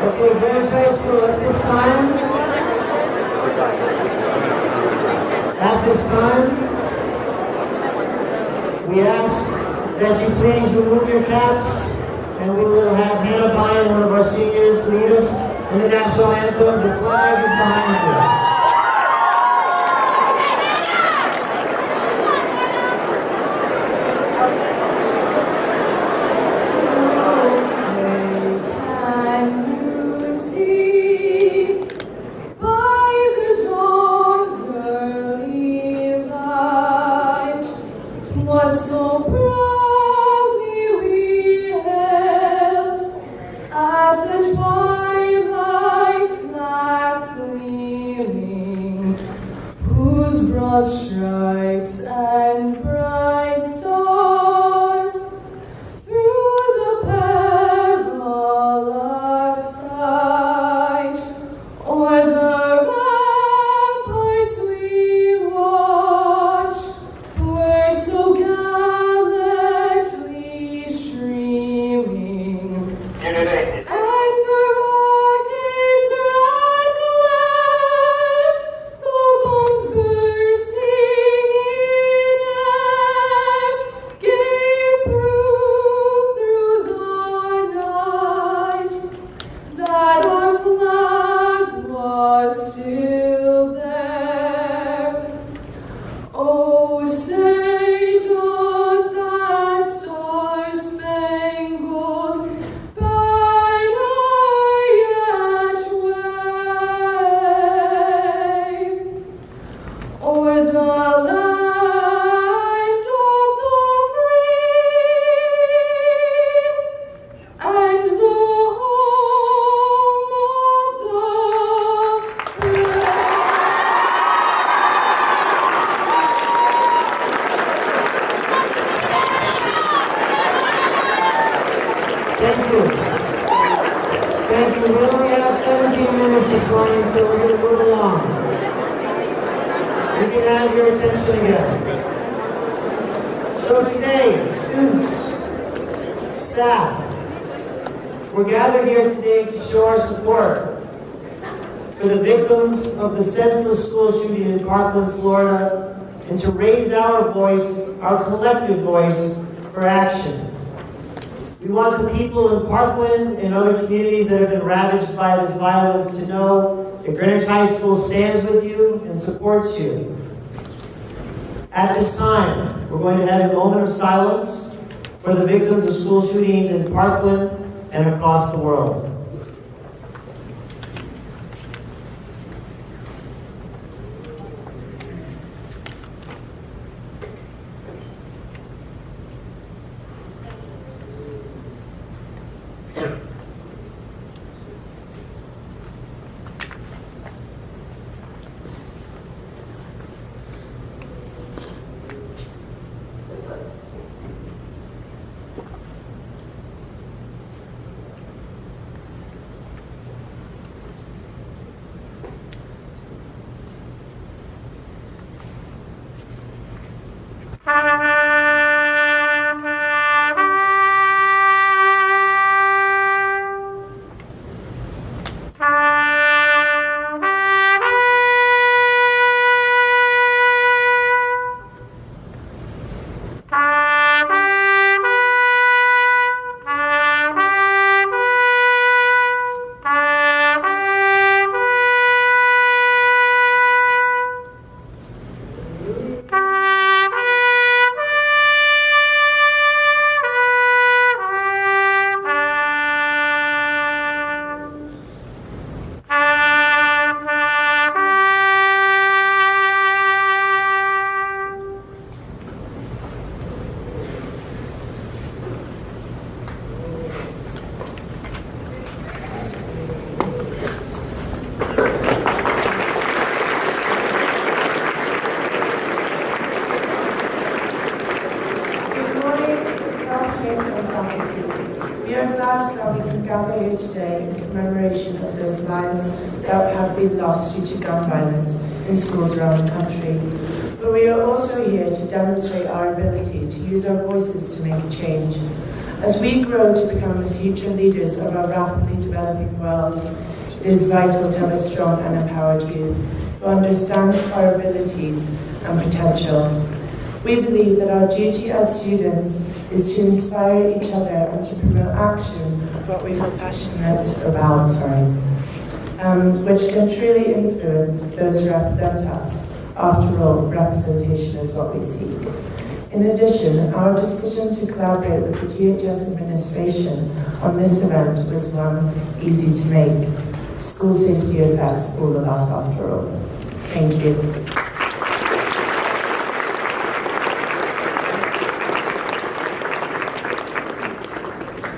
Okay, Greenwich High School, at this time, we ask that you please remove your caps, and we will have Hannah Bynum, one of our seniors, lead us in the national anthem. The flag is behind you. Stripes and bright stars through the perilous fight, o'er the ramparts we watch, were so gallantly streaming. Thank you. We only have 17 minutes this morning, so we're going to move along. You can have your attention again. So today, students, staff, we're gathered here today to show our support for the victims of the senseless school shooting in Parkland, Florida, and to raise our voice, our collective voice, for action. We want the people in Parkland and other communities that have been ravaged by this violence to know that Greenwich High School stands with you and supports you. At this time, we're going to have a moment of silence for the victims of school shootings in Parkland and across the world. We are glad that we can gather here today in commemoration of those lives that have been lost due to gun violence in schools around the country. But we are also here to demonstrate our ability to use our voices to make a change. As we grow to become the future leaders of our rapidly developing world, it is vital to have a strong and empowered youth who understands our abilities and potential. We believe that our duty as students is to inspire each other and to promote action of what we feel passionate about, which can truly influence those who represent us. After all, representation is what we seek. In addition, our decision to collaborate with the GHS administration on this event was one easy to make. School safety affects all of us after all. Thank you.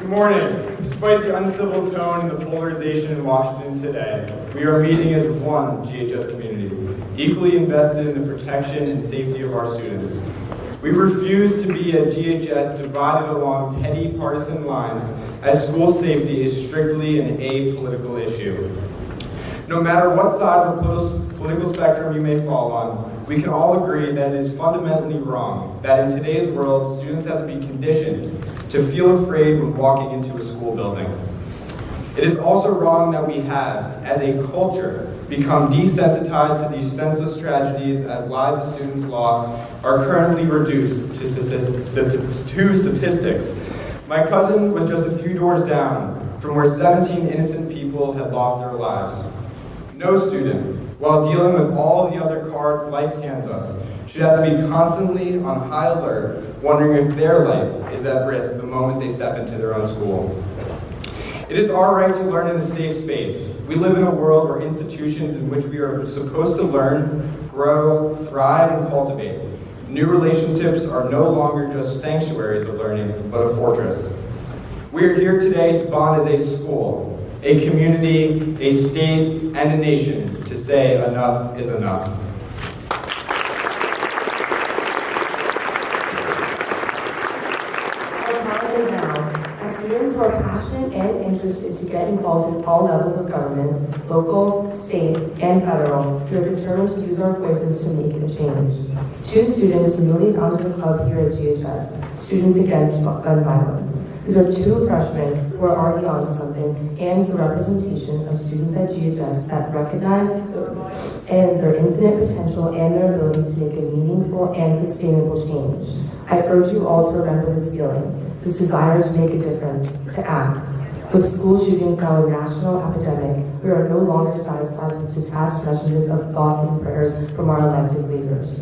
Good morning. Despite the uncivil tone and the polarization in Washington today, we are meeting as one GHS community, equally invested in the protection and safety of our students. We refuse to be a GHS divided along petty partisan lines, as school safety is strictly an apolitical issue. No matter what side of the political spectrum you may fall on, we can all agree that it is fundamentally wrong that in today's world, students have to be conditioned to feel afraid when walking into a school building. It is also wrong that we have, as a culture, become desensitized to these senseless tragedies as lives of students lost are currently reduced to statistics. My cousin was just a few doors down from where 17 innocent people had lost their lives. No student, while dealing with all the other cards life hands us, should have to be constantly on high alert, wondering if their life is at risk the moment they step into their own school. It is our right to learn in a safe space. We live in a world where institutions in which we are supposed to learn, grow, thrive, and cultivate. New relationships are no longer just sanctuaries of learning, but a fortress. We are here today to bond as a school, a community, a state, and a nation to say enough is enough. Students who are passionate and interested to get involved in all levels of government, local, state, and federal, we are determined to use our voices to make a change. Two students newly founded a club here at GHS, Students Against Gun Violence. These are two freshmen who are already onto something, and the representation of students at GHS that recognize their infinite potential and their ability to make a meaningful and sustainable change. I urge you all to remember this feeling, this desire to make a difference, to act. With school shootings now a national epidemic, we are no longer satisfied with detached messages of thoughts and prayers from our elected leaders.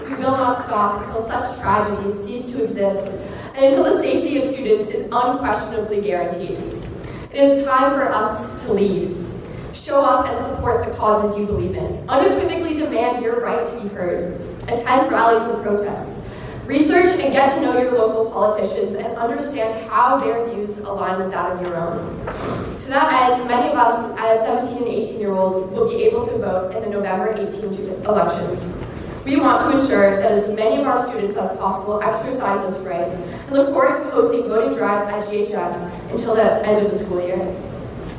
We will not stop until such tragedies cease to exist and until the safety of students is unquestionably guaranteed. It is time for us to lead. Show up and support the causes you believe in. Unequivocally demand your right to be heard. Attend rallies and protests. Research and get to know your local politicians and understand how their views align with that of your own. To that end, many of us as 17 and 18-year-olds will be able to vote in the November 18 elections. We want to ensure that as many of our students as possible exercise this right and look forward to hosting voting drives at GHS until the end of the school year.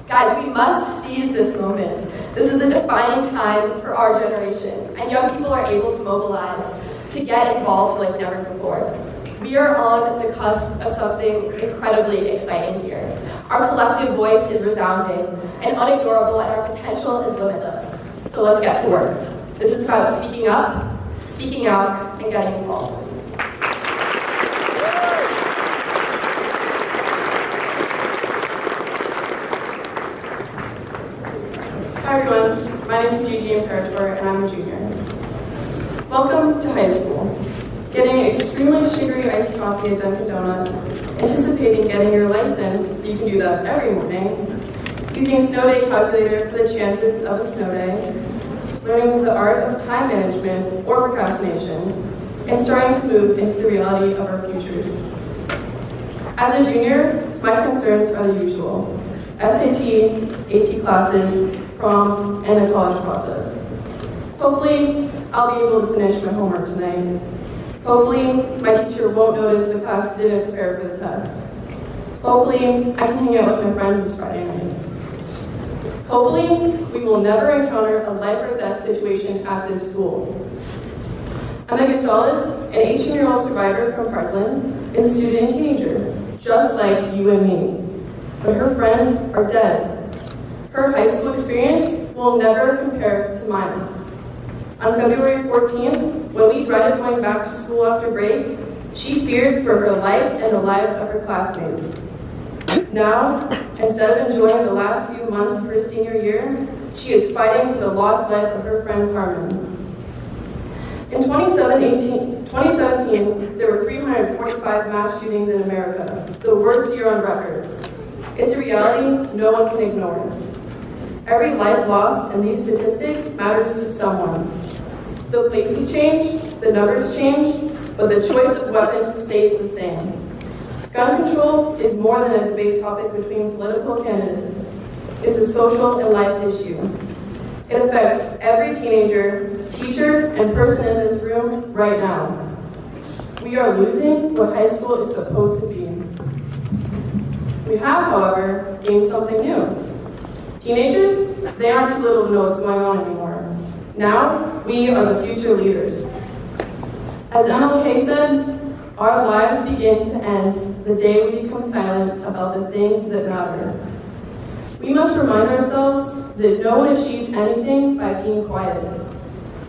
Guys, we must seize this moment. This is a defining time for our generation, and young people are able to mobilize to get involved like never before. We are on the cusp of something incredibly exciting here. Our collective voice is resounding and unignorable, and our potential is limitless. So let's get to work. This is about speaking up, speaking out, and getting involved. Hi everyone, my name is Gigi Imperator and I'm a junior. Welcome to high school. Getting extremely sugary iced coffee at Dunkin' Donuts, anticipating getting your license so you can do that every morning, using a snow day calculator for the chances of a snow day, learning the art of time management or procrastination, and starting to move into the reality of our futures. As a junior, my concerns are the usual: SAT, AP classes, prom, and a college process. Hopefully, I'll be able to finish my homework tonight. Hopefully, my teacher won't notice the class didn't prepare for the test. Hopefully, I can hang out with my friends this Friday night. Hopefully, we will never encounter a life or death situation at this school. Emma Gonzalez, an 18-year-old survivor from Parkland, is a student and teenager, just like you and me. But her friends are dead. Her high school experience will never compare to mine. On February 14th, when we dreaded going back to school after break, she feared for her life and the lives of her classmates. Now, instead of enjoying the last few months of her senior year, she is fighting for the lost life of her friend Carmen. In 2017, there were 345 mass shootings in America, the worst year on record. It's a reality no one can ignore. Every life lost in these statistics matters to someone. The places change, the numbers change, but the choice of weapon stays the same. Gun control is more than a debate topic between political candidates. It's a social and life issue. It affects every teenager, teacher, and person in this room right now. We are losing what high school is supposed to be. We have, however, gained something new. Teenagers, they aren't too little to know what's going on anymore. Now, we are the future leaders. As MLK said, our lives begin to end the day we become silent about the things that matter. We must remind ourselves that no one achieved anything by being quiet.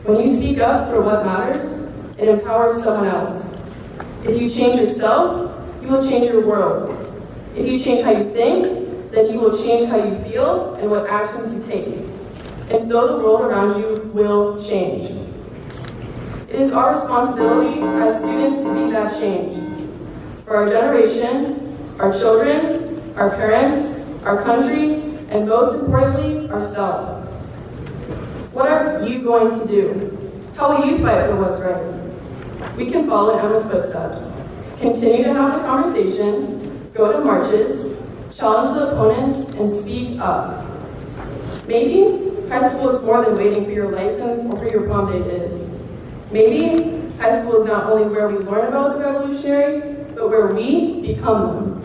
When you speak up for what matters, it empowers someone else. If you change yourself, you will change your world. If you change how you think, then you will change how you feel and what actions you take. And so the world around you will change. It is our responsibility as students to be that change. For our generation, our children, our parents, our country, and most importantly, ourselves. What are you going to do? How will you fight for what's right? We can follow in Emma's footsteps. Continue to have the conversation, go to marches, challenge the opponents, and speak up. Maybe high school is more than waiting for your license or for your prom date is. Maybe high school is not only where we learn about the revolutionaries, but where we become them.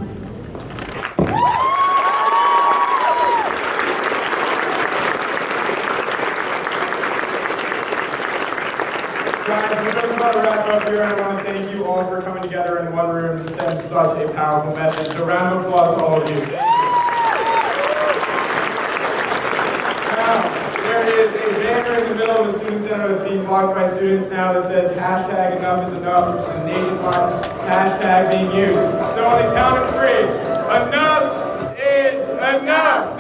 Guys, we're just about to wrap up here, and I want to thank you all for coming together in one room to send such a powerful message. So round of applause to all of you. Thank you. Now, there is a banner in the middle of the Student Center that's being blocked by students now that says hashtag enough is enough, which is a nationwide hashtag being used. So on the count of three, enough is enough.